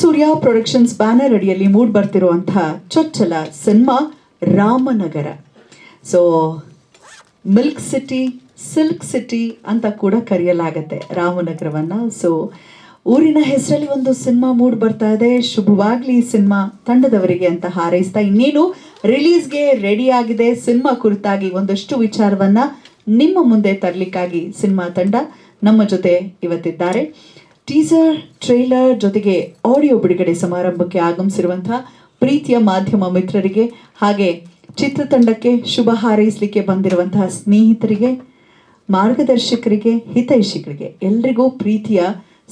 ಸೂರ್ಯ productions banner ಅಡಿಯಲ್ಲಿ mood ಬರ್ತಿರುವಂತಹ ಚೊಚ್ಚಲ cinema Ramanagara. So milk city, silk city ಅಂತ ಕೂಡ ಕರೆಯಲಾಗತ್ತೆ ರಾಮನಗರವನ್ನ. ಸೊ ಊರಿನ ಹೆಸರಲ್ಲಿ ಒಂದು ಸಿನಿಮಾ ಮೂಡ್ ಬರ್ತಾ ಇದೆ. ಶುಭವಾಗ್ಲಿ ಸಿನಿಮಾ ತಂಡದವರಿಗೆ ಅಂತ ಹಾರೈಸ್ತಾ, ಇನ್ನೇನು ರಿಲೀಸ್ಗೆ ರೆಡಿ ಆಗಿದೆ ಸಿನಿಮಾ ಕುರಿತಾಗಿ ಒಂದಷ್ಟು ವಿಚಾರವನ್ನ ನಿಮ್ಮ ಮುಂದೆ ತರಲಿಕ್ಕಾಗಿ ಸಿನಿಮಾ ತಂಡ ನಮ್ಮ ಜೊತೆ ಇವತ್ತಿದ್ದಾರೆ. ಟೀಸರ್, ಟ್ರೇಲರ್ ಜೊತೆಗೆ ಆಡಿಯೋ ಬಿಡುಗಡೆ ಸಮಾರಂಭಕ್ಕೆ ಆಗಮಿಸಿರುವಂತಹ ಪ್ರೀತಿಯ ಮಾಧ್ಯಮ ಮಿತ್ರರಿಗೆ, ಹಾಗೆ ಚಿತ್ರತಂಡಕ್ಕೆ ಶುಭ ಹಾರೈಸಲಿಕ್ಕೆ ಬಂದಿರುವಂತಹ ಸ್ನೇಹಿತರಿಗೆ, ಮಾರ್ಗದರ್ಶಕರಿಗೆ, ಹಿತೈಷಿಗಳಿಗೆ ಎಲ್ರಿಗೂ ಪ್ರೀತಿಯ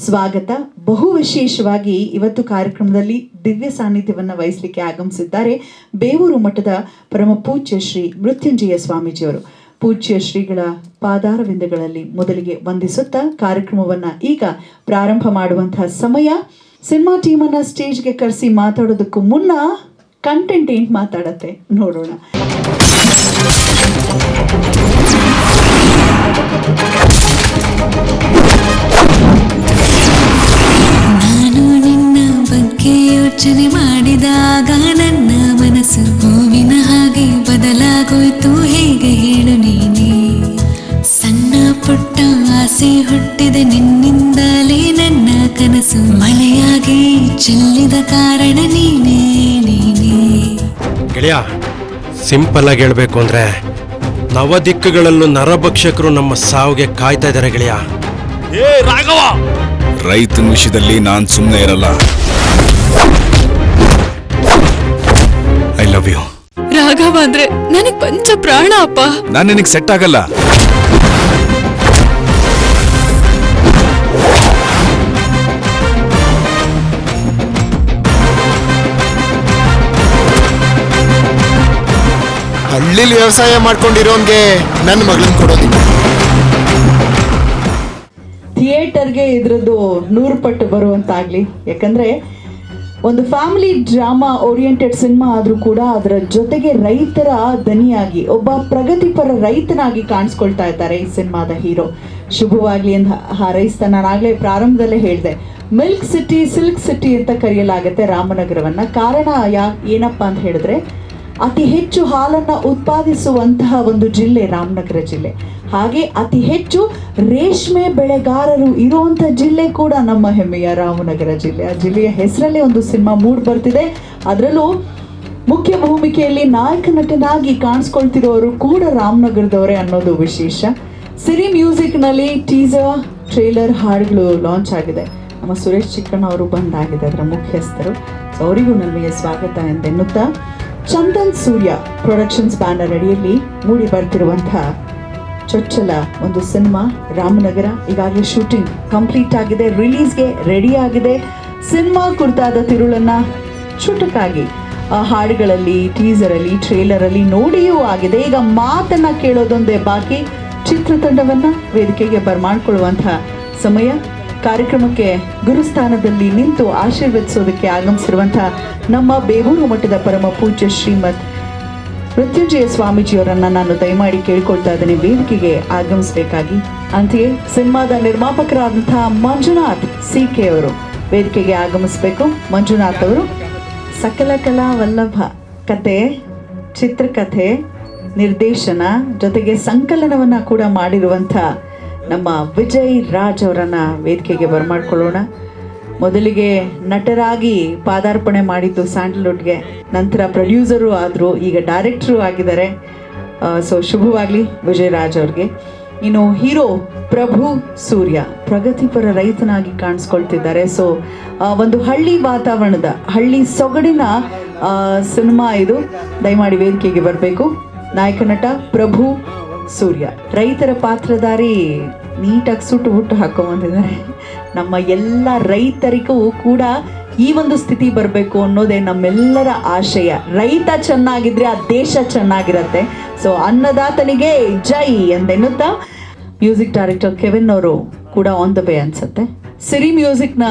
ಸ್ವಾಗತ. ಬಹು ವಿಶೇಷವಾಗಿ ಇವತ್ತು ಕಾರ್ಯಕ್ರಮದಲ್ಲಿ ದಿವ್ಯ ಸಾನ್ನಿಧ್ಯವನ್ನು ವಹಿಸಲಿಕ್ಕೆ ಆಗಮಿಸಿದ್ದಾರೆ ಬೇವೂರು ಮಠದ ಪರಮ ಪೂಜ್ಯ ಶ್ರೀ ಮೃತ್ಯುಂಜಯ ಸ್ವಾಮೀಜಿಯವರು. ಪೂಜ್ಯ ಶ್ರೀಗಳ ಪಾದಾರವಿಂದಗಳಲ್ಲಿ ಮೊದಲಿಗೆ ವಂದಿಸುತ್ತಾ ಕಾರ್ಯಕ್ರಮವನ್ನ ಈಗ ಪ್ರಾರಂಭ ಮಾಡುವಂತಹ ಸಮಯ. ಸಿನಿಮಾ ಟೀಮನ್ನ ಸ್ಟೇಜ್ಗೆ ಕರೆಸಿ ಮಾತಾಡೋದಕ್ಕೂ ಮುನ್ನ ಕಂಟೆಂಟ್ ಏನ್ ಮಾತಾಡತ್ತೆ ನೋಡೋಣ. ನಾನು ನಿನ್ನ ಬಗ್ಗೆ ಯೋಚನೆ ಮಾಡಿದಾಗ ನನ್ನ ಮನಸ್ಸು ಹೂವಿನ ಹಾಗೆ ಬದಲಾಗೋಯ್ತು, ಹೇಗೆ ಹೇಳು ನೀನೇ. ಸಣ್ಣ ಪುಟ್ಟ ಆಸೆ ಹುಟ್ಟಿದೆ ನಿನ್ನಿಂದಲೇ, ನನ್ನ ಕನಸು ಮಳೆಯಾಗಿ ಚೆಲ್ಲಿದ ಕಾರಣ ನೀನೇ ನೀನೇ. ಗೆಳೆಯ, ಸಿಂಪಲ್ ಆಗಿ ಹೇಳ್ಬೇಕು ಅಂದ್ರೆ ನವ ದಿಕ್ಕುಗಳಲ್ಲೂ ನರಭಕ್ಷಕರು ನಮ್ಮ ಸಾವಿಗೆ ಕಾಯ್ತಾ ಇದ್ದಾರೆ ಗೆಳೆಯ. ಏ ರಾಘವ, ರೈತನ ವಿಷಯದಲ್ಲಿ ನಾನ್ ಸುಮ್ಮನೆ ಇರಲ್ಲ. I love you. ರಾಘವ ಅಂದ್ರೆ ನನಗ್ ಪಂಚ ಪ್ರಾಣ ಅಪ್ಪ. ನಾನು ನಿನಗೆ ಸೆಟ್ ಆಗಲ್ಲ. ಹಳ್ಳಿಲಿ ವ್ಯವಸಾಯ ಮಾಡ್ಕೊಂಡಿರೋನ್ಗೆ ನನ್ನ ಮಗಳನ್ನ ಕೊಡೋದಿಲ್ಲ. ಥಿಯೇಟರ್ಗೆ ಇದ್ರದ್ದು 100 ಪಟ್ಟು ಬರುವಂತಾಗ್ಲಿ. ಯಾಕಂದ್ರೆ ಒಂದು ಫ್ಯಾಮಿಲಿ ಡ್ರಾಮಾ ಓರಿಯೆಂಟೆಡ್ ಸಿನಿಮಾ ಆದ್ರೂ ಕೂಡ ಅದರ ಜೊತೆಗೆ ರೈತರ ದನಿಯಾಗಿ ಒಬ್ಬ ಪ್ರಗತಿಪರ ರೈತನಾಗಿ ಕಾಣಿಸ್ಕೊಳ್ತಾ ಇದ್ದಾರೆ ಈ ಸಿನಿಮಾದ ಹೀರೋ. ಶುಭವಾಗ್ಲಿ ಅಂತ ಹಾರೈಸ್ತಾ, ನಾನು ಆಗ್ಲೇ ಪ್ರಾರಂಭದಲ್ಲೇ ಹೇಳಿದೆ, ಮಿಲ್ಕ್ ಸಿಟಿ, ಸಿಲ್ಕ್ ಸಿಟಿ ಅಂತ ಕರೆಯಲಾಗತ್ತೆ ರಾಮನಗರವನ್ನ. ಕಾರಣ ಏನಪ್ಪಾ ಅಂತ ಹೇಳಿದ್ರೆ, ಅತಿ ಹೆಚ್ಚು ಹಾಲನ್ನು ಉತ್ಪಾದಿಸುವಂತಹ ಒಂದು ಜಿಲ್ಲೆ ರಾಮನಗರ ಜಿಲ್ಲೆ. ಹಾಗೆ ಅತಿ ಹೆಚ್ಚು ರೇಷ್ಮೆ ಬೆಳೆಗಾರರು ಇರುವಂಥ ಜಿಲ್ಲೆ ಕೂಡ ನಮ್ಮ ಹೆಮ್ಮೆಯ ರಾಮನಗರ ಜಿಲ್ಲೆ. ಆ ಜಿಲ್ಲೆಯ ಹೆಸರಲ್ಲೇ ಒಂದು ಸಿನಿಮಾ ಮೂಡ್ ಬರ್ತಿದೆ. ಅದರಲ್ಲೂ ಮುಖ್ಯ ಭೂಮಿಕೆಯಲ್ಲಿ ನಾಯಕ ನಟನಾಗಿ ಕಾಣಿಸ್ಕೊಳ್ತಿರೋರು ಕೂಡ ರಾಮನಗರದವರೇ ಅನ್ನೋದು ವಿಶೇಷ. ಸಿರಿ ಮ್ಯೂಸಿಕ್ನಲ್ಲಿ ಟೀಸರ್, ಟ್ರೇಲರ್, ಹಾಡುಗಳು ಲಾಂಚ್ ಆಗಿದೆ. ನಮ್ಮ ಸುರೇಶ್ ಚಿಕ್ಕಣ್ಣ ಅವರು ಬಂದಾಗಿದೆ ಅದರ ಮುಖ್ಯಸ್ಥರು. ಸೊ ಅವರಿಗೂ ನಮಗೆ ಸ್ವಾಗತ ಎಂದೆನ್ನುತ್ತಾ, ಚಂದನ್ ಸೂರ್ಯ ಪ್ರೊಡಕ್ಷನ್ಸ್ ಬ್ಯಾನರ್ ಅಡಿಯಲ್ಲಿ ಮೂಡಿ ಬರ್ತಿರುವಂತಹ ಚೊಚ್ಚಲ ಒಂದು ಸಿನಿಮಾ ರಾಮನಗರ. ಈಗಾಗಲೇ ಶೂಟಿಂಗ್ ಕಂಪ್ಲೀಟ್ ಆಗಿದೆ, ರಿಲೀಸ್ಗೆ ರೆಡಿ ಆಗಿದೆ. ಸಿನಿಮಾ ಕುರಿತಾದ ತಿರುಳನ್ನ ಚುಟುಕಾಗಿ ಹಾಡುಗಳಲ್ಲಿ, ಟೀಸರಲ್ಲಿ, ಟ್ರೇಲರಲ್ಲಿ ನೋಡಿಯೂ ಆಗಿದೆ. ಈಗ ಮಾತನ್ನ ಕೇಳೋದೊಂದೇ ಬಾಕಿ. ಚಿತ್ರತಂಡವನ್ನ ವೇದಿಕೆಗೆ ಬರ್ಮಾಡ್ಕೊಳ್ಳುವಂತಹ ಸಮಯ. ಕಾರ್ಯಕ್ರಮಕ್ಕೆ ಗುರುಸ್ಥಾನದಲ್ಲಿ ನಿಂತು ಆಶೀರ್ವದಿಸೋದಕ್ಕೆ ಆಗಮಿಸಿರುವಂತಹ ನಮ್ಮ ಬೇವೂರು ಮಠದ ಪರಮ ಪೂಜ್ಯ ಶ್ರೀಮತ್ ಮೃತ್ಯುಂಜಯ ಸ್ವಾಮೀಜಿಯವರನ್ನ ನಾನು ದಯಮಾಡಿ ಕೇಳ್ಕೊಳ್ತಾ ಇದ್ದೇನೆ ವೇದಿಕೆಗೆ ಆಗಮಿಸಬೇಕಾಗಿ. ಅಂತೆಯೇ ಸಿನಿಮಾದ ನಿರ್ಮಾಪಕರಾದಂತಹ ಮಂಜುನಾಥ್ CK ಅವರು ವೇದಿಕೆಗೆ ಆಗಮಿಸಬೇಕು. ಮಂಜುನಾಥ್ ಅವರು ಸಕಲ ಕಲಾ ವಲ್ಲಭ ಕತೆ, ಚಿತ್ರಕಥೆ, ನಿರ್ದೇಶನ ಜೊತೆಗೆ ಸಂಕಲನವನ್ನ ಕೂಡ ಮಾಡಿರುವಂಥ ನಮ್ಮ ವಿಜಯ್ ರಾಜ್ ಅವರನ್ನ ವೇದಿಕೆಗೆ ಬರ್ಮಾಡ್ಕೊಳ್ಳೋಣ. ಮೊದಲಿಗೆ ನಟರಾಗಿ ಪಾದಾರ್ಪಣೆ ಮಾಡಿದ್ದು ಸ್ಯಾಂಡಲ್ವುಡ್ಗೆ, ನಂತರ ಪ್ರೊಡ್ಯೂಸರು ಆದರು, ಈಗ ಡೈರೆಕ್ಟ್ರು ಆಗಿದ್ದಾರೆ. ಸೊ ಶುಭವಾಗಲಿ ವಿಜಯ್ ರಾಜ್ ಅವ್ರಿಗೆ. ಇನ್ನು ಹೀರೋ ಪ್ರಭು ಸೂರ್ಯ ಪ್ರಗತಿಪರ ರೈತನಾಗಿ ಕಾಣಿಸ್ಕೊಳ್ತಿದ್ದಾರೆ. ಸೊ ಒಂದು ಹಳ್ಳಿ ವಾತಾವರಣದ, ಹಳ್ಳಿ ಸೊಗಡಿನ ಸಿನಿಮಾ ಇದು. ದಯಮಾಡಿ ವೇದಿಕೆಗೆ ಬರಬೇಕು. ನಾಯಕ ನಟ ಪ್ರಭು ಸೂರ್ಯ, ರೈತರ ಪಾತ್ರಧಾರಿ, ನೀಟಾಗಿ ಸುಟ್ಟು ಹುಟ್ಟು ಹಾಕೊಂಬಂದಿದ್ದಾರೆ. ನಮ್ಮ ಎಲ್ಲ ರೈತರಿಗೂ ಕೂಡ ಈ ಒಂದು ಸ್ಥಿತಿ ಬರಬೇಕು ಅನ್ನೋದೇ ನಮ್ಮೆಲ್ಲರ ಆಶಯ. ರೈತ ಚೆನ್ನಾಗಿದ್ರೆ ಆ ದೇಶ ಚೆನ್ನಾಗಿರತ್ತೆ. ಸೊ ಅನ್ನದಾತನಿಗೆ ಜೈ ಎಂದೆನ್ನುತ್ತಾ, ಮ್ಯೂಸಿಕ್ ಡೈರೆಕ್ಟರ್ ಕೆವಿನ್ ಅವರು ಕೂಡ ಆನ್ ದ ವೇ ಅನ್ಸುತ್ತೆ. ಸಿರಿ ಮ್ಯೂಸಿಕ್ನ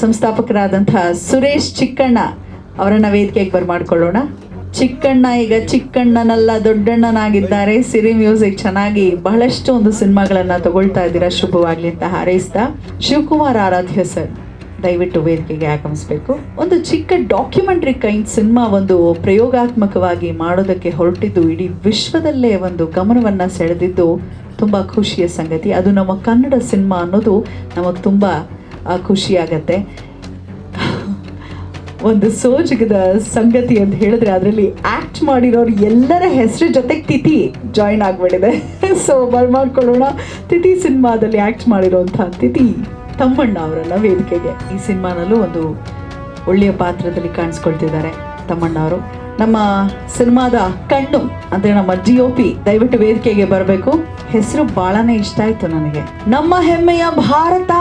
ಸಂಸ್ಥಾಪಕರಾದಂತಹ ಸುರೇಶ್ ಚಿಕ್ಕಣ್ಣ ಅವರನ್ನ ವೇದಿಕೆಗೆ ಬರ್ಮಾಡ್ಕೊಳ್ಳೋಣ. ಚಿಕ್ಕಣ್ಣ ಈಗ ಚಿಕ್ಕಣ್ಣನಲ್ಲ ದೊಡ್ಡಣ್ಣನಾಗಿದ್ದಾರೆ. ಸಿರಿ ಮ್ಯೂಸಿಕ್ ಚೆನ್ನಾಗಿ ಬಹಳಷ್ಟು ಒಂದು ಸಿನಿಮಾಗಳನ್ನ ತಗೊಳ್ತಾ ಇದ್ದೀರಾ. ಶುಭವಾಗ್ಲಿ ಅಂತ ಹಾರೈಸ್ತಾ, ಶಿವಕುಮಾರ್ ಆರಾಧ್ಯ ಸರ್ ದಯವಿಟ್ಟು ವೇದಿಕೆಗೆ ಆಗಮಿಸಬೇಕು. ಒಂದು ಚಿಕ್ಕ ಡಾಕ್ಯುಮೆಂಟ್ರಿ ಕೈಂಡ್ ಸಿನಿಮಾ ಒಂದು ಪ್ರಯೋಗಾತ್ಮಕವಾಗಿ ಮಾಡೋದಕ್ಕೆ ಹೊರಟಿದ್ದು ಇಡೀ ವಿಶ್ವದಲ್ಲೇ ಒಂದು ಗಮನವನ್ನು ಸೆಳೆದಿದ್ದು ತುಂಬ ಖುಷಿಯ ಸಂಗತಿ. ಅದು ನಮ್ಮ ಕನ್ನಡ ಸಿನಿಮಾ ಅನ್ನೋದು ನಮಗೆ ತುಂಬ ಖುಷಿಯಾಗತ್ತೆ. ಒಂದು ಸೋಜಿಗದ ಸಂಗತಿ ಅಂತ ಹೇಳಿದ್ರೆ ಅದರಲ್ಲಿ ಆ್ಯಕ್ಟ್ ಮಾಡಿರೋರು ಎಲ್ಲರ ಹೆಸರು ಜೊತೆಗೆ ತಿಥಿ ಜಾಯಿನ್ ಆಗಿಬಿಟ್ಟಿದೆ. ಸೊ ಬರ್ಮಾಡ್ಕೊಳ್ಳೋಣ, ತಿಥಿ ಸಿನಿಮಾದಲ್ಲಿ ಆ್ಯಕ್ಟ್ ಮಾಡಿರೋಂಥ ತಿಥಿ ತಮ್ಮಣ್ಣ ಅವರನ್ನ ವೇದಿಕೆಗೆ. ಈ ಸಿನಿಮಾನಲ್ಲೂ ಒಂದು ಒಳ್ಳೆಯ ಪಾತ್ರದಲ್ಲಿ ಕಾಣಿಸ್ಕೊಳ್ತಿದ್ದಾರೆ ತಮ್ಮಣ್ಣ ಅವರು. ನಮ್ಮ ಸಿನಿಮಾದ ಕಣ್ಣು ಅಂದರೆ ನಮ್ಮ DOP ದಯವಿಟ್ಟು ವೇದಿಕೆಗೆ ಬರಬೇಕು. ಹೆಸರು ಭಾಳನೇ ಇಷ್ಟ ಆಯಿತು ನನಗೆ. ನಮ್ಮ ಹೆಮ್ಮೆಯ ಭಾರತ,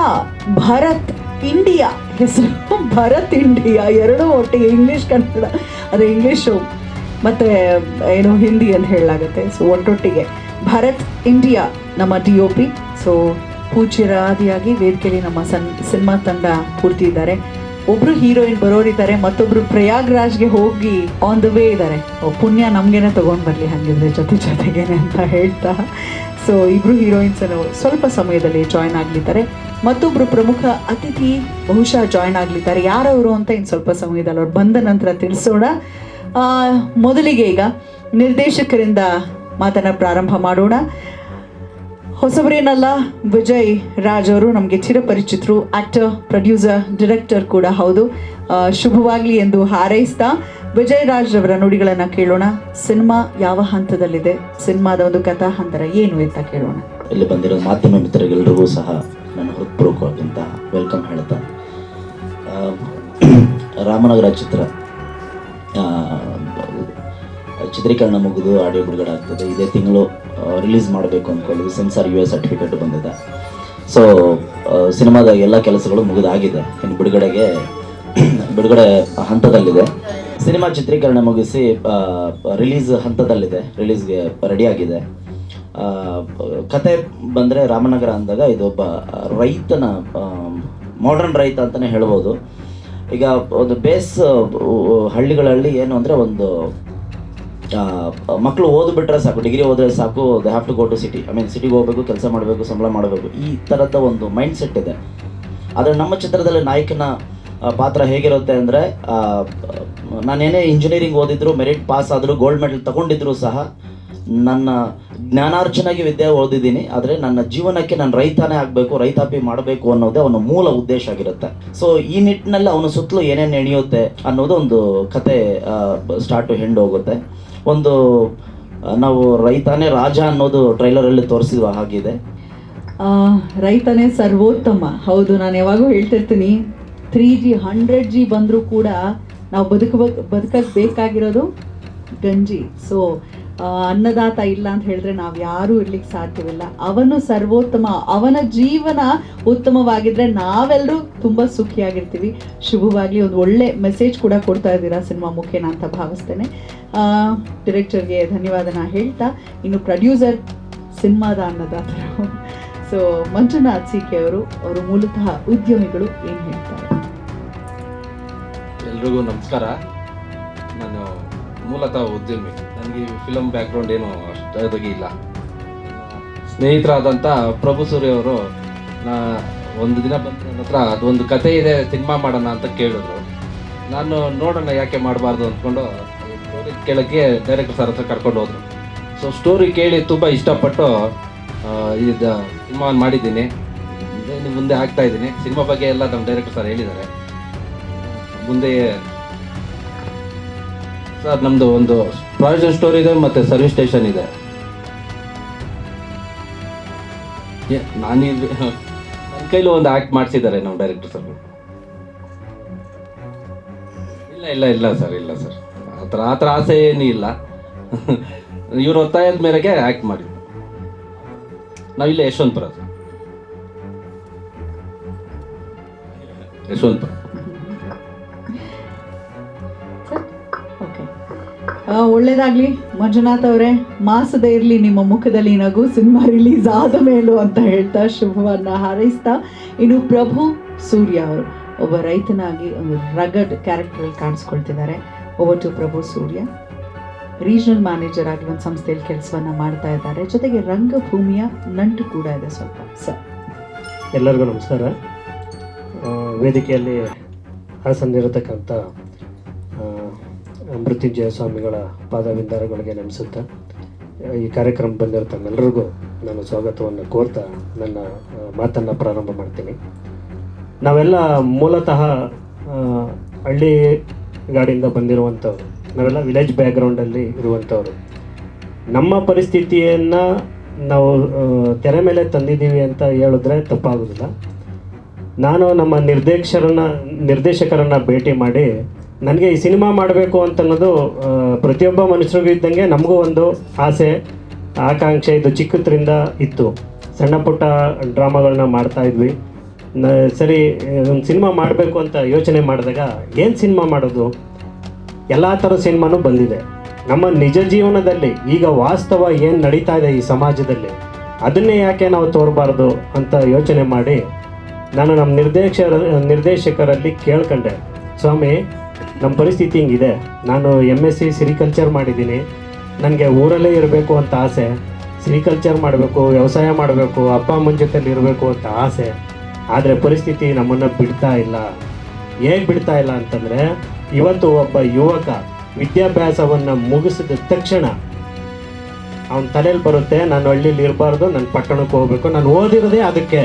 ಭರತ್ ಇಂಡಿಯಾ ಹೆಸರು ಭರತ್ ಇಂಡಿಯಾ ಎರಡೂ ಒಟ್ಟಿಗೆ, ಇಂಗ್ಲೀಷ್ ಕನ್ನಡ, ಅದೇ ಇಂಗ್ಲೀಷು ಮತ್ತು ಏನು ಹಿಂದಿ ಅಂತ ಹೇಳಲಾಗುತ್ತೆ. ಸೊ ಒಟ್ಟೊಟ್ಟಿಗೆ ಭರತ್ ಇಂಡಿಯಾ ನಮ್ಮ DOP. ಸೊ ಪೂಜ್ಯರಾದಿಯಾಗಿ ವೇದಿಕೆಯಲ್ಲಿ ನಮ್ಮ ಸಿನಿಮಾ ತಂಡ ಪೂರ್ತಿ ಇದ್ದಾರೆ. ಒಬ್ಬರು ಹೀರೋಯಿನ್ ಬರೋರಿದ್ದಾರೆ, ಮತ್ತೊಬ್ಬರು ಪ್ರಯಾಗ್ರಾಜ್ಗೆ ಹೋಗಿ ಆನ್ ದ ವೇ ಇದ್ದಾರೆ. ಪುಣ್ಯ ನಮಗೇನೆ ತೊಗೊಂಡು ಬರಲಿ ಹಾಗಿದ್ರೆ ಜೊತೆಗೇನೆ ಅಂತ ಹೇಳ್ತಾ. ಸೊ ಇಬ್ಬರು ಹೀರೋಯಿನ್ಸ್ ಸ್ವಲ್ಪ ಸಮಯದಲ್ಲಿ ಜಾಯ್ನ್ ಆಗಲಿದ್ದಾರೆ. ಮತ್ತೊಬ್ಬರು ಪ್ರಮುಖ ಅತಿಥಿ ಬಹುಶಃ ಜಾಯ್ನ್ ಆಗಲಿದ್ದಾರೆ. ಯಾರವರು ಅಂತ ಇನ್ನು ಸ್ವಲ್ಪ ಸಮಯದಲ್ಲಿ ಅವ್ರು ಬಂದ ನಂತರ ತಿಳಿಸೋಣ. ಮೊದಲಿಗೆ ಈಗ ನಿರ್ದೇಶಕರಿಂದ ಮಾತನ್ನು ಪ್ರಾರಂಭ ಮಾಡೋಣ. ಹೊಸಬರೇನಲ್ಲ, ವಿಜಯ್ ರಾಜ್ ಅವರು ನಮಗೆ ಚಿರಪರಿಚಿತರು, ಆ್ಯಕ್ಟರ್, ಪ್ರೊಡ್ಯೂಸರ್, ಡೈರೆಕ್ಟರ್ ಕೂಡ ಹೌದು. ಶುಭವಾಗಲಿ ಎಂದು ಹಾರೈಸ್ತಾ ವಿಜಯ್ ರಾಜ್ ಅವರ ನುಡಿಗಳನ್ನು ಕೇಳೋಣ. ಸಿನಿಮಾ ಯಾವ ಹಂತದಲ್ಲಿದೆ, ಸಿನಿಮಾದ ಒಂದು ಕಥಾ ಹಂತರ ಏನು ಅಂತ ಕೇಳೋಣ. ಇಲ್ಲಿ ಬಂದಿರೋ ಮಾಧ್ಯಮ ಮಿತ್ರರಿಗೆಲ್ಲರಿಗೂ ಸಹ ನಾನು ಹೃತ್ಪೂರ್ವಕವಾದಂಥ ವೆಲ್ಕಮ್ ಹೇಳ್ತಾ, ರಾಮನಗರ ಚಿತ್ರೀಕರಣ ಮುಗಿದು ಆಡಿಯೋ ಬಿಡುಗಡೆ ಆಗ್ತದೆ. ಇದೇ ತಿಂಗಳು ರಿಲೀಸ್ ಮಾಡಬೇಕು ಅಂದ್ಕೊಳ್ಳಿ. ಸೆನ್ಸಾರ್ US ಸರ್ಟಿಫಿಕೇಟ್ ಬಂದಿದೆ. ಸೊ ಸಿನಿಮಾದ ಎಲ್ಲ ಕೆಲಸಗಳು ಮುಗಿದಾಗಿದೆ. ಇನ್ನು ಬಿಡುಗಡೆ ಹಂತದಲ್ಲಿದೆ. ಸಿನಿಮಾ ಚಿತ್ರೀಕರಣ ಮುಗಿಸಿ ರಿಲೀಸ್ ಹಂತದಲ್ಲಿದೆ, ರಿಲೀಸ್ಗೆ ರೆಡಿಯಾಗಿದೆ. ಕತೆ ಬಂದರೆ ರಾಮನಗರ ಅಂದಾಗ ಇದೊಬ್ಬ ರೈತನ, ಮಾಡರ್ನ್ ರೈತ ಅಂತಲೇ ಹೇಳ್ಬೋದು. ಈಗ ಒಂದು ಹಳ್ಳಿಗಳಲ್ಲಿ ಏನು ಅಂದರೆ ಒಂದು ಮಕ್ಕಳು ಓದ್ಬಿಟ್ರೆ ಸಾಕು, ಡಿಗ್ರಿ ಓದಿದ್ರೆ ಸಾಕು, they have to go to city. ಸಿಟಿಗೆ ಹೋಗಬೇಕು, ಕೆಲಸ ಮಾಡಬೇಕು, ಸಂಬಳ ಮಾಡಬೇಕು, ಈ ಥರದ ಒಂದು ಮೈಂಡ್ ಸೆಟ್ ಇದೆ. ಆದರೆ ನಮ್ಮ ಚಿತ್ರದಲ್ಲಿ ನಾಯಕನ ಪಾತ್ರ ಹೇಗಿರುತ್ತೆ ಅಂದರೆ, ನಾನೇನೇ ಇಂಜಿನಿಯರಿಂಗ್ ಓದಿದ್ರು, ಮೆರಿಟ್ ಪಾಸ್ ಆದರೂ, ಗೋಲ್ಡ್ ಮೆಡಲ್ ತಗೊಂಡಿದ್ರು ಸಹ, ನನ್ನ ಜ್ಞಾನಾರ್ಜನೆಗೆ ವಿದ್ಯೆ ಓದಿದ್ದೀನಿ, ಆದರೆ ನನ್ನ ಜೀವನಕ್ಕೆ ನಾನು ರೈತನೇ ಆಗಬೇಕು, ರೈತಾಪಿ ಮಾಡಬೇಕು ಅನ್ನೋದೇ ಅವನ ಮೂಲ ಉದ್ದೇಶ ಆಗಿರುತ್ತೆ. ಸೊ ಈ ನಿಟ್ಟಿನಲ್ಲಿ ಅವನ ಸುತ್ತಲೂ ಏನೇನು ಎಣಿಯುತ್ತೆ ಅನ್ನೋದು ಒಂದು ಕತೆ ಹೆಂಡ್ ಹೋಗುತ್ತೆ. ಒಂದು ನಾವು ರೈತನೇ ರಾಜ ಅನ್ನೋದು ಟ್ರೈಲರಲ್ಲಿ ತೋರಿಸಿರುವ ಹಾಗಿದೆ. ರೈತನೇ ಸರ್ವೋತ್ತಮ. ಹೌದು, ನಾನು ಯಾವಾಗೂ ಹೇಳ್ತಿರ್ತೀನಿ, 3G 100G ಬಂದರೂ ಕೂಡ ನಾವು ಬದುಕಕ್ಕೆ ಬೇಕಾಗಿರೋದು ಗಂಜಿ. ಸೊ ಅನ್ನದಾತ ಇಲ್ಲ ಅಂತ ಹೇಳಿದ್ರೆ ನಾವು ಯಾರೂ ಇರ್ಲಿಕ್ಕೆ ಸಾಧ್ಯವಿಲ್ಲ. ಅವನು ಸರ್ವೋತ್ತಮ, ಅವನ ಜೀವನ ಉತ್ತಮವಾಗಿದ್ರೆ ನಾವೆಲ್ಲರೂ ತುಂಬ ಸುಖಿಯಾಗಿರ್ತೀವಿ. ಶುಭವಾಗಲಿ. ಒಂದು ಒಳ್ಳೆ ಮೆಸೇಜ್ ಕೂಡ ಕೊಡ್ತಾ ಇದ್ದೀರಾ ಸಿನಿಮಾ ಮುಖೇನ ಅಂತ ಭಾವಿಸ್ತೇನೆ. ಡೈರೆಕ್ಟರ್ಗೆ ಧನ್ಯವಾದನ ಹೇಳ್ತಾ, ಇನ್ನು ಪ್ರೊಡ್ಯೂಸರ್ ಸಿನಿಮಾದ ಅನ್ನದಾತರು ಸೊ ಮಂಜುನಾಥ್ CK ಅವರು ಮೂಲತಃ ಉದ್ಯಮಿಗಳು, ಏನು ಹೇಳ್ತಾರೆ? ಎಲ್ರಿಗೂ ನಮಸ್ಕಾರ. ನಾನು ಮೂಲತಃ ಉದ್ಯಮಿ. ನನಗೆ ಫಿಲಮ್ ಬ್ಯಾಕ್ಗ್ರೌಂಡ್ ಏನು ಅಷ್ಟಾಗಿ ಇಲ್ಲ. ಸ್ನೇಹಿತರಾದಂಥ ಪ್ರಭು ಸೂರ್ಯ ಅವರು ಒಂದು ದಿನ ಬಂದು ನನ್ನ ಹತ್ರ ಅದೊಂದು ಕತೆ ಇದೆ, ಸಿನಿಮಾ ಮಾಡೋಣ ಅಂತ ಕೇಳಿದ್ರು. ನಾನು ನೋಡೋಣ ಯಾಕೆ ಮಾಡಬಾರ್ದು ಅಂದ್ಕೊಂಡು ಸ್ಟೋರಿ ಕೇಳೋಕ್ಕೆ ಡೈರೆಕ್ಟರ್ ಸರ್ ಹತ್ರ ಕರ್ಕೊಂಡು ಹೋದ್ರು. ಸೊ ಸ್ಟೋರಿ ಕೇಳಿ ತುಂಬ ಇಷ್ಟಪಟ್ಟು ಇದು ಸಿನಿಮಾ ಮಾಡಿದ್ದೀನಿ. ಮುಂದೆ ಆಗ್ತಾ ಇದ್ದೀನಿ. ಸಿನಿಮಾ ಬಗ್ಗೆ ಎಲ್ಲ ನಮ್ಮ ಡೈರೆಕ್ಟರ್ ಸರ್ ಹೇಳಿದ್ದಾರೆ. ಮುಂದೆ ಸರ್ ನಮ್ಮದು ಒಂದು ಪ್ರಾವಿಷನ್ ಸ್ಟೋರ್ ಇದೆ ಮತ್ತು ಸರ್ವಿಸ್ ಸ್ಟೇಷನ್ ಇದೆ. ನನ್ನ ಕೈಲಿ ಒಂದು ಆ್ಯಕ್ಟ್ ಮಾಡಿಸಿದ್ದಾರೆ ನಮ್ಮ ಡೈರೆಕ್ಟರ್ ಸರ್. ಇಲ್ಲ ಸರ್ ಆ ಥರ ಆಸೆ ಏನೂ ಇಲ್ಲ. ಇವ್ರ ಒತ್ತಾಯದ ಮೇರೆಗೆ ಆ್ಯಕ್ಟ್ ಮಾಡಿದ್ದು. ನಾವಿಲ್ಲ ಯಶವಂತಪುರ. ಒಳ್ಳೇದಾಗ್ಲಿ ಮಂಜುನಾಥ್ ಅವರೇ. ಮಾಸದ ಇರಲಿ ನಿಮ್ಮ ಮುಖದಲ್ಲಿ ನಗು, ಸಿನಿಮಾ ರಿಲೀಸ್ ಆದ ಮೇಲೂ ಅಂತ ಹೇಳ್ತಾ ಶುಭವನ್ನ ಹಾರೈಸ್ತಾ, ಇನ್ನು ಪ್ರಭು ಸೂರ್ಯ ಅವರು ಒಬ್ಬ ರೈತನಾಗಿ ಒಂದು ರಗಡ್ ಕ್ಯಾರೆಕ್ಟರಲ್ಲಿ ಕಾಣಿಸ್ಕೊಳ್ತಿದ್ದಾರೆ. Over to Prabhu Surya. Regional manager ಆಗಿ ಒಂದು ಸಂಸ್ಥೆಯಲ್ಲಿ ಕೆಲಸವನ್ನು ಮಾಡ್ತಾ ಇದ್ದಾರೆ. ಜೊತೆಗೆ ರಂಗಭೂಮಿಯ ನಂಟು ಕೂಡ ಇದೆ ಸ್ವಲ್ಪ. ಸರ್ ಎಲ್ಲರಿಗೂ ನಮಸ್ಕಾರ. ವೇದಿಕೆಯಲ್ಲಿ ಹಾಸನಿರತಕ್ಕಂಥ ಮೃತ್ಯುಂಜಯ ಸ್ವಾಮಿಗಳ ಪಾದವಿಂದಾರಗಳಿಗೆ ನಮಿಸುತ್ತಾ ಈ ಕಾರ್ಯಕ್ರಮ ಬಂದಿರೋ ತಮ್ಮೆಲ್ಲರಿಗೂ ನಾನು ಸ್ವಾಗತವನ್ನು ಕೋರ್ತಾ ನನ್ನ ಮಾತನ್ನು ಪ್ರಾರಂಭ ಮಾಡ್ತೀನಿ. ನಾವೆಲ್ಲ ಮೂಲತಃ ಹಳ್ಳಿ ಗಾಡಿಯಿಂದ ಬಂದಿರುವಂಥವ್ರು, ನಾವೆಲ್ಲ ವಿಲೇಜ್ ಬ್ಯಾಕ್ಗ್ರೌಂಡಲ್ಲಿ ಇರುವಂಥವ್ರು. ನಮ್ಮ ಪರಿಸ್ಥಿತಿಯನ್ನು ನಾವು ತೆರೆ ಮೇಲೆ ತಂದಿದ್ದೀವಿ ಅಂತ ಹೇಳಿದ್ರೆ ತಪ್ಪಾಗೋದಿಲ್ಲ. ನಾನು ನಮ್ಮ ನಿರ್ದೇಶಕರನ್ನು ಭೇಟಿ ಮಾಡಿ ನನಗೆ ಈ ಸಿನಿಮಾ ಮಾಡಬೇಕು ಅಂತನ್ನೋದು ಪ್ರತಿಯೊಬ್ಬ ಮನುಷ್ಯರಿಗೂ ಇದ್ದಂಗೆ ನಮಗೂ ಒಂದು ಆಸೆ ಆಕಾಂಕ್ಷೆ ಇದು ಚಿಕ್ಕದ್ರಿಂದ ಇತ್ತು. ಸಣ್ಣ ಪುಟ್ಟ ಡ್ರಾಮಾಗಳನ್ನ ಮಾಡ್ತಾಯಿದ್ವಿ. ಸರಿ ಒಂದು ಸಿನಿಮಾ ಮಾಡಬೇಕು ಅಂತ ಯೋಚನೆ ಮಾಡಿದಾಗ ಏನು ಸಿನಿಮಾ ಮಾಡೋದು, ಎಲ್ಲ ಥರ ಸಿನಿಮಾನೂ ಬಂದಿದೆ. ನಮ್ಮ ನಿಜ ಜೀವನದಲ್ಲಿ ಈಗ ವಾಸ್ತವ ಏನು ನಡೀತಾ ಇದೆ ಈ ಸಮಾಜದಲ್ಲಿ ಅದನ್ನೇ ಯಾಕೆ ನಾವು ತೋರಬಾರ್ದು ಅಂತ ಯೋಚನೆ ಮಾಡಿ ನಾನು ನಮ್ಮ ನಿರ್ದೇಶಕರಲ್ಲಿ ಕೇಳ್ಕೊಂಡೆ, ಸ್ವಾಮಿ ನಮ್ಮ ಪರಿಸ್ಥಿತಿ ಹಿಂಗಿದೆ, ನಾನು MSc ಸಿರಿಕಲ್ಚರ್ ಮಾಡಿದ್ದೀನಿ, ನನಗೆ ಊರಲ್ಲೇ ಇರಬೇಕು ಅಂತ ಆಸೆ, ಸಿರಿಕಲ್ಚರ್ ಮಾಡಬೇಕು, ವ್ಯವಸಾಯ ಮಾಡಬೇಕು, ಅಪ್ಪ ಅಮ್ಮನ ಜೊತೆಲಿ ಇರಬೇಕು ಅಂತ ಆಸೆ. ಆದರೆ ಪರಿಸ್ಥಿತಿ ನಮ್ಮನ್ನು ಬಿಡ್ತಾ ಇಲ್ಲ. ಹೇಗೆ ಬಿಡ್ತಾ ಇಲ್ಲ ಅಂತಂದರೆ, ಇವತ್ತು ಒಬ್ಬ ಯುವಕ ವಿದ್ಯಾಭ್ಯಾಸವನ್ನು ಮುಗಿಸಿದ ತಕ್ಷಣ ಅವನ ತಲೆಯಲ್ಲಿ ಬರುತ್ತೆ, ನಾನು ಹಳ್ಳಿಲಿ ಇರಬಾರ್ದು, ನಾನು ಪಟ್ಟಣಕ್ಕೆ ಹೋಗಬೇಕು, ನಾನು ಓದಿರೋದೇ ಅದಕ್ಕೆ,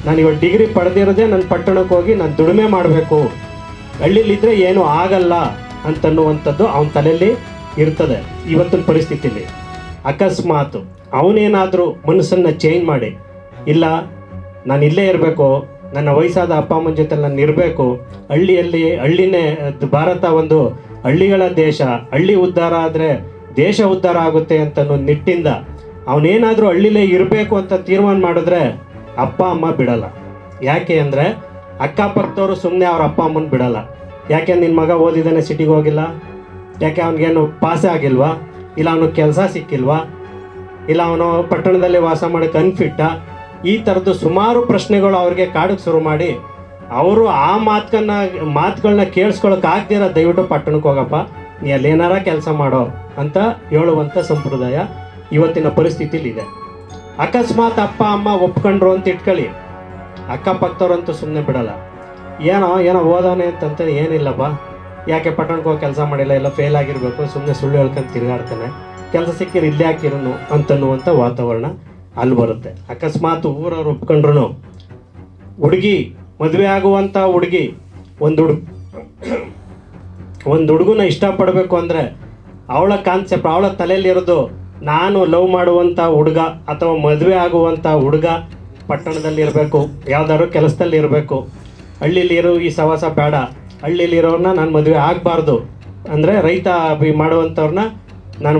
ನಾನು ಇವಾಗ ಡಿಗ್ರಿ ಪಡೆದಿರೋದೇ ನಾನು ಪಟ್ಟಣಕ್ಕೆ ಹೋಗಿ ನಾನು ದುಡಿಮೆ ಮಾಡಬೇಕು, ಹಳ್ಳಿಲಿದ್ದರೆ ಏನೂ ಆಗಲ್ಲ ಅಂತನ್ನುವಂಥದ್ದು ಅವನ ತಲೆಯಲ್ಲಿ ಇರ್ತದೆ. ಇವತ್ತಿನ ಪರಿಸ್ಥಿತಿಲಿ ಅಕಸ್ಮಾತ್ ಅವನೇನಾದರೂ ಮನಸ್ಸನ್ನು ಚೇಂಜ್ ಮಾಡಿ, ಇಲ್ಲ ನಾನು ಇಲ್ಲೇ ಇರಬೇಕು, ನನ್ನ ವಯಸ್ಸಾದ ಅಪ್ಪ ಅಮ್ಮನ ಜೊತೆ ನಾನು ಇರಬೇಕು, ಹಳ್ಳಿನೇ ಭಾರತ ಒಂದು ಹಳ್ಳಿಗಳ ದೇಶ, ಹಳ್ಳಿ ಉದ್ಧಾರ ಆದರೆ ದೇಶ ಉದ್ಧಾರ ಆಗುತ್ತೆ ಅಂತನೋ ನಿಟ್ಟಿಂದ ಅವನೇನಾದರೂ ಹಳ್ಳಿಲೇ ಇರಬೇಕು ಅಂತ ತೀರ್ಮಾನ ಮಾಡಿದ್ರೆ ಅಪ್ಪ ಅಮ್ಮ ಬಿಡಲ್ಲ. ಯಾಕೆ ಅಂದರೆ ಅಕ್ಕಪಕ್ಕದವರು ಸುಮ್ಮನೆ ಅವ್ರ ಅಪ್ಪ ಅಮ್ಮನ ಬಿಡಲ್ಲ. ಯಾಕೆ ನಿನ್ನ ಮಗ ಓದಿದ್ದಾನೆ ಸಿಟಿಗೆ ಹೋಗಿಲ್ಲ, ಯಾಕೆ ಅವ್ನಿಗೇನು ಪಾಸೇ ಆಗಿಲ್ವಾ, ಇಲ್ಲ ಅವನಿಗೆ ಕೆಲಸ ಸಿಕ್ಕಿಲ್ವಾ, ಇಲ್ಲ ಅವನು ಪಟ್ಟಣದಲ್ಲಿ ವಾಸ ಮಾಡೋಕ್ಕೆ ಅನ್ಫಿಟ್ಟಾ, ಈ ಥರದ್ದು ಸುಮಾರು ಪ್ರಶ್ನೆಗಳು ಅವ್ರಿಗೆ ಕಾಡಕ್ಕೆ ಶುರು ಮಾಡಿ ಅವರು ಆ ಮಾತುಗಳನ್ನ ಕೇಳಿಸ್ಕೊಳಕ್ಕೆ ಆಗ್ದಿರ ದಯವಿಟ್ಟು ಪಟ್ಟಣಕ್ಕೆ ಹೋಗಪ್ಪ, ನೀ ಅಲ್ಲೇನಾರ ಕೆಲಸ ಮಾಡೋ ಅಂತ ಹೇಳುವಂಥ ಸಂಪ್ರದಾಯ ಇವತ್ತಿನ ಪರಿಸ್ಥಿತಿಲಿದೆ. ಅಕಸ್ಮಾತ್ ಅಪ್ಪ ಅಮ್ಮ ಒಪ್ಕೊಂಡ್ರು ಅಂತ ಇಟ್ಕೊಳ್ಳಿ, ಅಕ್ಕಪಕ್ಕದವ್ರಂತೂ ಸುಮ್ಮನೆ ಬಿಡಲ್ಲ. ಏನೋ ಓದೋನೆ ಅಂತಂತ ಏನಿಲ್ಲಪ್ಪ, ಯಾಕೆ ಪಟ್ಟಣಕ್ಕೆ ಹೋಗಿ ಕೆಲಸ ಮಾಡಿಲ್ಲ, ಎಲ್ಲ ಫೇಲ್ ಆಗಿರಬೇಕು, ಸುಮ್ಮನೆ ಸುಳ್ಳು ಹೇಳ್ಕೊಂಡು ತಿರುಗಾಡ್ತಾನೆ, ಕೆಲಸ ಸಿಕ್ಕಿರು ಇಲ್ಲೇ ಹಾಕಿರೋನು ಅಂತನ್ನುವಂಥ ವಾತಾವರಣ ಅಲ್ಲಿ ಬರುತ್ತೆ. ಅಕಸ್ಮಾತ್ ಊರವ್ರು ಒಪ್ಕೊಂಡ್ರು ಹುಡುಗಿ ಮದುವೆ ಆಗುವಂಥ ಹುಡುಗಿ ಒಂದು ಹುಡುಗನ ಇಷ್ಟಪಡಬೇಕು ಅಂದರೆ ಅವಳ ಕಾನ್ಸೆಪ್ಟ್, ಅವಳ ತಲೆಯಲ್ಲಿರೋದು ನಾನು ಲವ್ ಮಾಡುವಂಥ ಹುಡುಗ ಅಥವಾ ಮದುವೆ ಆಗುವಂಥ ಹುಡುಗ ಪಟ್ಟಣದಲ್ಲಿ ಇರಬೇಕು, ಯಾವ್ದಾದ್ರು ಕೆಲಸದಲ್ಲಿ ಇರಬೇಕು, ಹಳ್ಳಿಲಿರೋ ಈ ಸವಾಸ ಬೇಡ, ಹಳ್ಳಿಲಿರೋರನ್ನ ನಾನು ಮದುವೆ ಆಗಬಾರ್ದು ಅಂದರೆ ರೈತ ಮಾಡುವಂಥವ್ರನ್ನ ನಾನು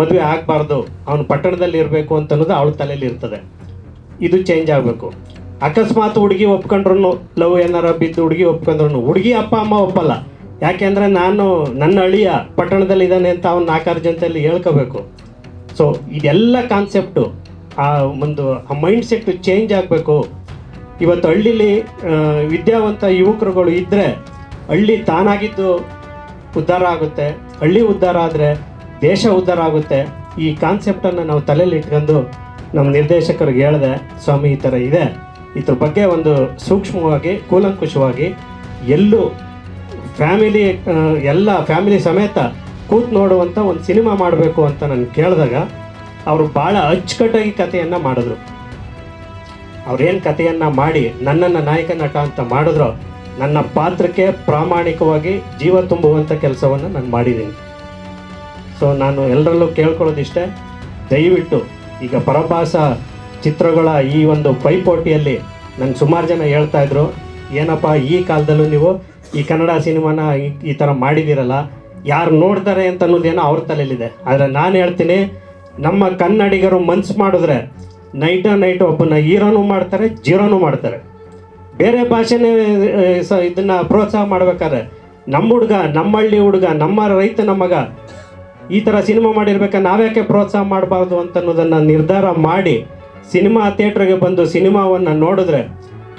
ಮದುವೆ ಆಗಬಾರ್ದು, ಅವನು ಪಟ್ಟಣದಲ್ಲಿ ಇರಬೇಕು ಅಂತ ಅನ್ನೋದು ಅವಳ ತಲೆಯಲ್ಲಿ ಇರ್ತದೆ. ಇದು ಚೇಂಜ್ ಆಗಬೇಕು. ಅಕಸ್ಮಾತ್ ಹುಡುಗಿ ಒಪ್ಕೊಂಡ್ರು, ಲವ್ ಏನಾರ ಬಿದ್ದು ಹುಡುಗಿ ಒಪ್ಕೊಂಡ್ರು, ಹುಡುಗಿ ಅಪ್ಪ ಅಮ್ಮ ಒಪ್ಪಲ್ಲ. ಯಾಕೆಂದರೆ ನನ್ನ ಅಳಿಯ ಪಟ್ಟಣದಲ್ಲಿ ಇದ್ದಾನೆ ಅಂತ ಅವ್ನು 4 ಜನತೆಯಲ್ಲಿ ಹೇಳ್ಕೋಬೇಕು. ಸೊ ಇದೆಲ್ಲ ಕಾನ್ಸೆಪ್ಟು ಆ ಮೈಂಡ್ ಸೆಟ್ಟು ಚೇಂಜ್ ಆಗಬೇಕು. ಇವತ್ತು ಹಳ್ಳಿಲಿ ವಿದ್ಯಾವಂತ ಯುವಕರುಗಳು ಇದ್ದರೆ ಹಳ್ಳಿ ತಾನಾಗಿದ್ದು ಉದ್ಧಾರ ಆಗುತ್ತೆ, ಹಳ್ಳಿ ಉದ್ಧಾರ ಆದರೆ ದೇಶ ಉದ್ಧಾರ ಆಗುತ್ತೆ. ಈ ಕಾನ್ಸೆಪ್ಟನ್ನು ನಾವು ತಲೆಯಲ್ಲಿ ಇಟ್ಕೊಂಡು ನಮ್ಮ ನಿರ್ದೇಶಕರಿಗೆ ಹೇಳಿದೆ, ಸ್ವಾಮಿ ಈ ಥರ ಇದೆ, ಇದ್ರ ಬಗ್ಗೆ ಒಂದು ಸೂಕ್ಷ್ಮವಾಗಿ ಕೂಲಂಕುಷವಾಗಿ ಎಲ್ಲೂ ಫ್ಯಾಮಿಲಿ ಸಮೇತ ಕೂತು ನೋಡುವಂಥ ಒಂದು ಸಿನಿಮಾ ಮಾಡಬೇಕು ಅಂತ ನಾನು ಕೇಳಿದಾಗ ಅವರು ಭಾಳ ಅಚ್ಚುಕಟ್ಟಾಗಿ ಕಥೆಯನ್ನು ಮಾಡಿದ್ರು. ಅವ್ರೇನು ಕಥೆಯನ್ನು ಮಾಡಿ ನನ್ನನ್ನು ನಾಯಕ ನಟ ಅಂತ ಮಾಡಿದ್ರು, ನನ್ನ ಪಾತ್ರಕ್ಕೆ ಪ್ರಾಮಾಣಿಕವಾಗಿ ಜೀವ ತುಂಬುವಂಥ ಕೆಲಸವನ್ನು ನಾನು ಮಾಡಿದ್ದೀನಿ. ಸೊ ನಾನು ಎಲ್ಲರಲ್ಲೂ ಕೇಳ್ಕೊಳ್ಳೋದಿಷ್ಟೇ, ದಯವಿಟ್ಟು ಈಗ ಪರಭಾಷ ಚಿತ್ರಗಳ ಈ ಒಂದು ಪೈಪೋಟಿಯಲ್ಲಿ ನನಗೆ ಸುಮಾರು ಜನ ಹೇಳ್ತಾಯಿದ್ರು, ಏನಪ್ಪ ಈ ಕಾಲದಲ್ಲೂ ನೀವು ಈ ಕನ್ನಡ ಸಿನಿಮಾನ ಈ ಥರ ಮಾಡಿದ್ದೀರಲ್ಲ, ಯಾರು ನೋಡ್ತಾರೆ ಅಂತ ಅನ್ನೋದೇನೋ ಅವ್ರ ತಲೆಯಲ್ಲಿದೆ. ಆದರೆ ನಾನು ಹೇಳ್ತೀನಿ, ನಮ್ಮ ಕನ್ನಡಿಗರು ಮನ್ಸು ಮಾಡಿದ್ರೆ ನೈಟ್ ಒಬ್ಬನ ಹೀರೋನೂ ಮಾಡ್ತಾರೆ, ಜೀರೋನೂ ಮಾಡ್ತಾರೆ. ಬೇರೆ ಭಾಷೆನೇ ಇದನ್ನು ಪ್ರೋತ್ಸಾಹ ಮಾಡ್ಬೇಕಾದ್ರೆ ನಮ್ಮ ಹುಡುಗ, ನಮ್ಮ ಹಳ್ಳಿ ಹುಡುಗ, ನಮ್ಮ ರೈತನ ಮಗ ಈ ಥರ ಸಿನಿಮಾ ಮಾಡಿರ್ಬೇಕಾದ್ರೆ ನಾವ್ಯಾಕೆ ಪ್ರೋತ್ಸಾಹ ಮಾಡಬಾರ್ದು ಅಂತನ್ನೋದನ್ನು ನಿರ್ಧಾರ ಮಾಡಿ ಸಿನಿಮಾ ಥಿಯೇಟ್ರಿಗೆ ಬಂದು ಸಿನಿಮಾವನ್ನು ನೋಡಿದ್ರೆ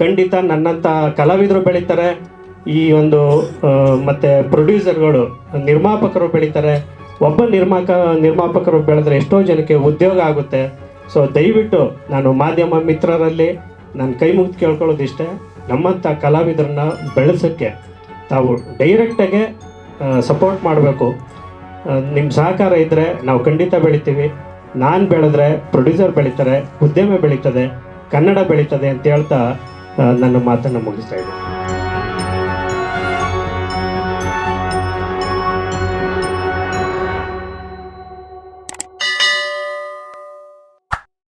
ಖಂಡಿತ ನನ್ನಂಥ ಕಲಾವಿದರು ಬೆಳೀತಾರೆ, ಈ ಒಂದು ಮತ್ತು ಪ್ರೊಡ್ಯೂಸರ್ಗಳು ನಿರ್ಮಾಪಕರು ಬೆಳೀತಾರೆ. ಒಬ್ಬ ನಿರ್ಮಾಪಕರು ಬೆಳೆದ್ರೆ ಎಷ್ಟೋ ಜನಕ್ಕೆ ಉದ್ಯೋಗ ಆಗುತ್ತೆ. ಸೊ ದಯವಿಟ್ಟು ನಾನು ಮಾಧ್ಯಮ ಮಿತ್ರರಲ್ಲಿ ನಾನು ಕೈ ಮುಗಿದು ಕೇಳ್ಕೊಳ್ಳೋದಿಷ್ಟೇ, ನಮ್ಮಂಥ ಕಲಾವಿದರನ್ನ ಬೆಳೆಸೋಕ್ಕೆ ತಾವು ಡೈರೆಕ್ಟಾಗೆ ಸಪೋರ್ಟ್ ಮಾಡಬೇಕು. ನಿಮ್ಮ ಸಹಕಾರ ಇದ್ದರೆ ನಾವು ಖಂಡಿತ ಬೆಳಿತೀವಿ. ನಾನು ಬೆಳೆದ್ರೆ ಪ್ರೊಡ್ಯೂಸರ್ ಬೆಳೀತಾರೆ, ಉದ್ಯಮ ಬೆಳೀತದೆ, ಕನ್ನಡ ಬೆಳೀತದೆ ಅಂತ ಹೇಳ್ತಾ ನನ್ನ ಮಾತನ್ನು ಮುಗಿಸ್ತಾ ಇದ್ದೀನಿ.